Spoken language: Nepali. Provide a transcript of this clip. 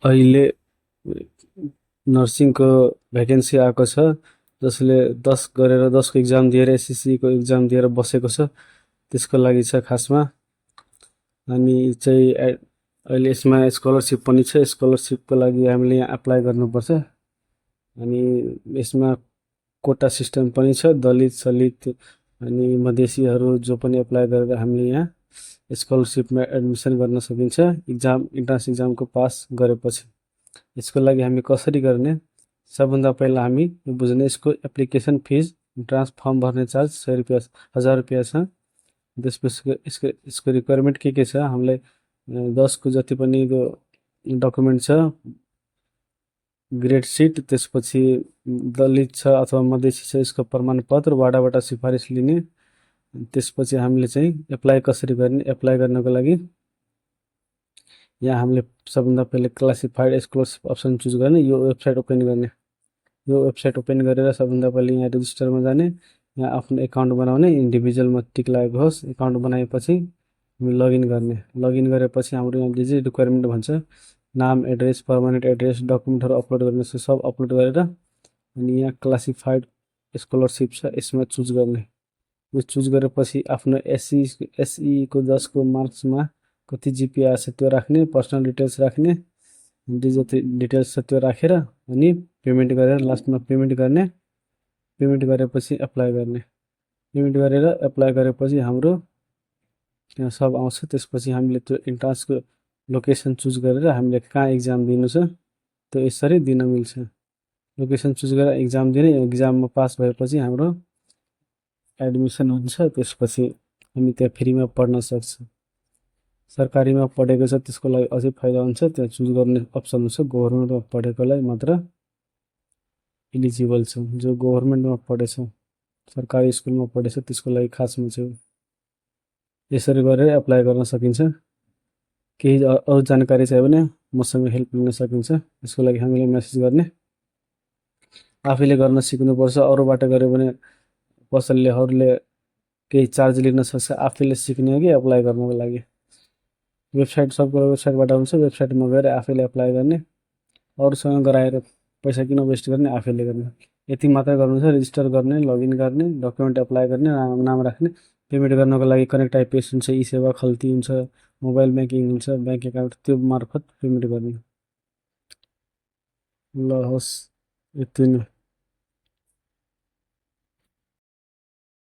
अहिले नर्सिङको भ्याकेन्सी आएको छ, जसले 10 गरेर 10 को इक्जाम दिएर एसएससी को इक्जाम दिएर बसेको छ। त्यसको लागि छ खासमा। अनि चाहिँ अहिले यसमा स्कलरसिप पनि छ। स्कलरसिपको लागि हामीले यहाँ एप्लाई गर्नुपर्छ। अनि यसमा कोटा सिस्टम पनि छ। दलित सलित अनि मधेसीहरू जो पनि एप्लाई गरेर हामीले यहाँ स्कलरसिपमा एडमिसन गर्न सकिन्छ, इक्जाम इन्ट्रान्स इक्जामको पास गरेपछि। यसको लागि हामी कसरी गर्ने? सबभन्दा पहिला हामी यो बुझ्ने, यसको एप्लिकेसन फिज, इन्ट्रान्स फर्म भर्ने चार्ज 100 रुपियाँ 1000 रुपियाँ छ। त्यसपछि यसको रिक्वायरमेन्ट के छ? हामीलाई 10 को जति पनि यो डकुमेन्ट छ, ग्रेड सिट, त्यसपछि दलित छ अथवा मधेसी छ यसको प्रमाणपत्र, वाडाबाट सिफारिस लिने। त्यसपछि हामीले चाहिँ एप्लाई कसरी गर्ने? एप्लाई गर्नको लागि यहाँ हामीले सबभन्दा पहिले क्लासिफाइड स्कलरसिप अप्सन चुज गर्ने। यो वेबसाइट ओपन गर्ने। यो वेबसाइट ओपन गरेर सबभन्दा पहिले यहाँ रेजिस्टरमा जाने, यहाँ आफ्नो एकाउन्ट बनाउने, इन्डिभिजुअलमा टिक लागेको होस्। एकाउन्ट बनाएपछि हामी लगइन गर्ने। लगइन गरेपछि हाम्रो यहाँ जे रिक्वायरमेन्ट भन्छ, नाम, एड्रेस, पर्मानेन्ट एड्रेस, डकुमेन्टहरू अपलोड गर्ने छ, सब अपलोड गरेर अनि यहाँ क्लासिफाइड स्कलरसिप छ यसमा चुज गर्ने। यो चुज गरेपछि आफ्नो एसई को 10 को मार्क्समा कति जिपिए आएको छ त्यो राख्ने, पर्सनल डिटेल्स राख्ने, जति डिटेल्स छ त्यो राखेर अनि पेमेन्ट गरेर लास्टमा पेमेन्ट गर्ने। पेमेन्ट गरेपछि एप्लाई गर्ने। पेमेन्ट गरेर एप्लाई गरेपछि हाम्रो त्यहाँ सब आउँछ। त्यसपछि हामीले त्यो इन्ट्रान्सको लोकेसन चुज गरेर हामीले कहाँ इक्जाम दिनु छ त्यो यसरी दिन मिल्छ। लोकेसन चुज गरेर इक्जाम दिने, इक्जाममा पास भएपछि हाम्रो एडमिसन हुन्छ। त्यसपछि हामी त्यहाँ फ्रीमा पढ्न सक्छौँ। सरकारीमा पढेको छ त्यसको लागि अझै फाइदा हुन्छ, त्यहाँ चुज गर्ने अप्सन हुन्छ। गभर्मेन्टमा पढेकोलाई मात्र इलिजिबल छ। जो गभर्मेन्टमा पढेछ, सरकारी स्कुलमा पढेछ, त्यसको लागि खासमा चाहिँ यसरी गरेर एप्लाई गर्न सकिन्छ। केही अरू जानकारी चाहियो भने मसँग हेल्प लिन सकिन्छ। यसको लागि हामीले मेसेज गर्ने। आफैले गर्न सिक्नुपर्छ। अरूबाट गऱ्यो भने पसललेहरूले केही चार्ज लिन सक्छ। आफैले सिक्ने हो कि एप्लाई गर्नको लागि? वेबसाइट सबको वेबसाइटबाट हुन्छ। वेबसाइटमा गएर आफैले एप्लाई गर्ने। अरूसँग गराएर पैसा किन वेस्ट गर्ने? आफैले गर्ने। यति मात्र गर्नु छ। रेजिस्टर गर्ने, लगइन गर्ने, डकुमेन्ट एप्लाई गर्ने, नाम राख्ने। पेमेन्ट गर्नको लागि कनेक्ट आइपिएस हुन्छ, ई सेवा खल्ती हुन्छ, मोबाइल ब्याङ्किङ हुन्छ, ब्याङ्क एकाउन्ट, त्यो मार्फत पेमेन्ट गर्ने। ल होस्, यति नै।